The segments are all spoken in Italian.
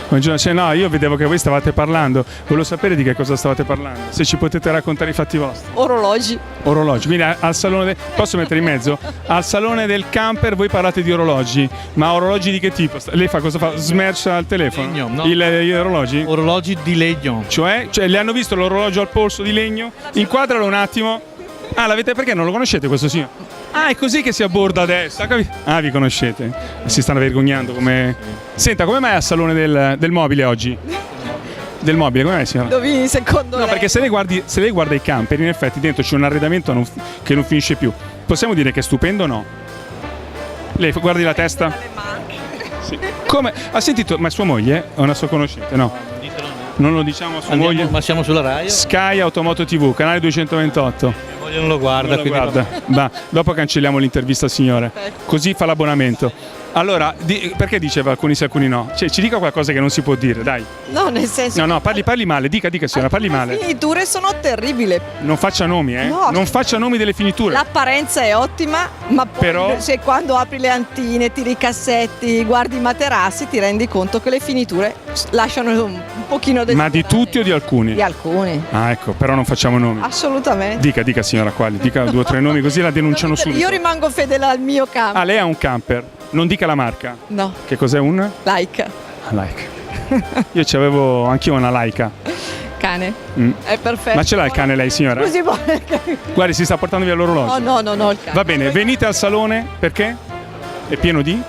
Buongiorno, no, io vedevo che voi stavate parlando, volevo sapere di che cosa stavate parlando, se ci potete raccontare i fatti vostri. Orologi. Orologi, quindi al salone, posso mettere in mezzo? Al salone del camper voi parlate di orologi, ma orologi di che tipo? Lei fa cosa fa? Smercia il telefono? Legno, no. Gli orologi? Orologi di legno. Cioè, le hanno visto l'orologio al polso di legno? Inquadralo un attimo. Ah, perché non lo conoscete questo signore? Ah, è così che si abborda adesso. Ah, vi conoscete. Si stanno vergognando come... Senta, come mai al salone del mobile oggi? Del mobile, come mai signora? Dovini, secondo No, lei? perché se lei guarda i camper, in effetti dentro c'è un arredamento che non finisce più. Possiamo dire che è stupendo o no? Lei guardi la testa? Sì. Come? Ha sentito? Ma è sua moglie? È una sua conoscente? No. Non lo diciamo a sua moglie? Ma siamo sulla Rai? Sky Automoto TV, canale 228. Mia moglie non lo guarda, Non lo quindi guarda. Va, dopo cancelliamo l'intervista al signore. Così fa l'abbonamento. Allora, perché diceva alcuni sì, alcuni no? Cioè, ci dica qualcosa che non si può dire, dai. No, nel senso... No, parli male, dica signora, parli male. Le finiture sono terribili. Non faccia nomi, eh? No. Non faccia nomi delle finiture. L'apparenza è ottima, ma poi Però- se quando apri le antine, tiri i cassetti, guardi i materassi, ti rendi conto che le finiture lasciano un pochino Ma di tutti o di alcuni? Di alcuni. Ah, ecco, però non facciamo nomi. Assolutamente. Dica signora quali, dica 2 o 3 nomi così la denunciano subito. Io rimango fedele al mio campo. Ah, lei ha un camper. Non dica la marca. No, Che cos'è un? Laika, Laika. Io c'avevo anch'io una Laika. cane. Mm. È perfetto. Ma ce l'ha il cane lei, signora? Scusi, Guardi, si sta portando via l'orologio. no, il cane. Va bene, venite al salone perché? È pieno di?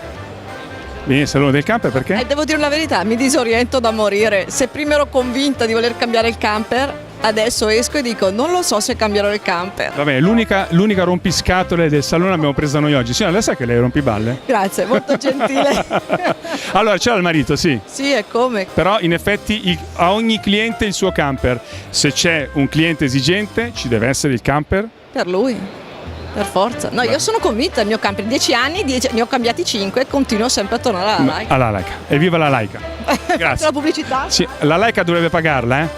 Venite al salone del camper perché? Devo dire la verità, mi disoriento da morire. Se prima ero convinta di voler cambiare il camper, adesso esco e dico non lo so se cambierò il camper. Va bene, l'unica rompiscatole del salone l'abbiamo presa noi oggi. Signora, lei sa che lei rompiballe? Grazie, molto gentile. Allora, c'era il marito, sì. Sì, è come? Però in effetti a ogni cliente il suo camper. Se c'è un cliente esigente ci deve essere il camper. Per lui, per forza. No, io sono convinta del mio camper. 10 anni, ne ho cambiati 5 e continuo sempre a tornare alla Laika. Alla Laika. Evviva la Laika. Grazie. La pubblicità? Sì, la Laika dovrebbe pagarla, eh?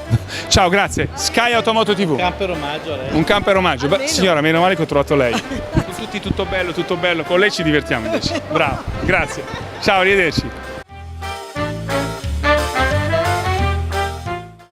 Ciao, grazie. Sky Automoto TV. Camper omaggio a lei. Un camper omaggio. Beh, Almeno. signora, meno male che ho trovato lei. Con tutti tutto bello, tutto bello. Con lei ci divertiamo invece. Bravo, grazie. Ciao, arrivederci.